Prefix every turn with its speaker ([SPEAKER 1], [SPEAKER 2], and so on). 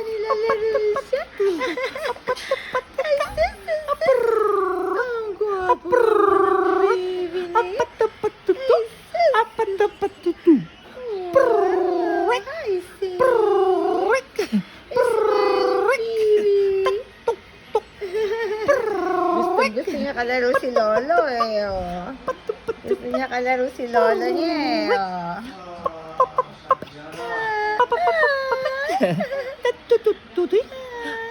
[SPEAKER 1] nilalaro siya. Ay, sus. Ang gwapo ng baby na yan. Ay, sis. Gusto niya kalaro si Lolo eh. Oh. Gusto niya kalaro si Lolo niya eh. Oh.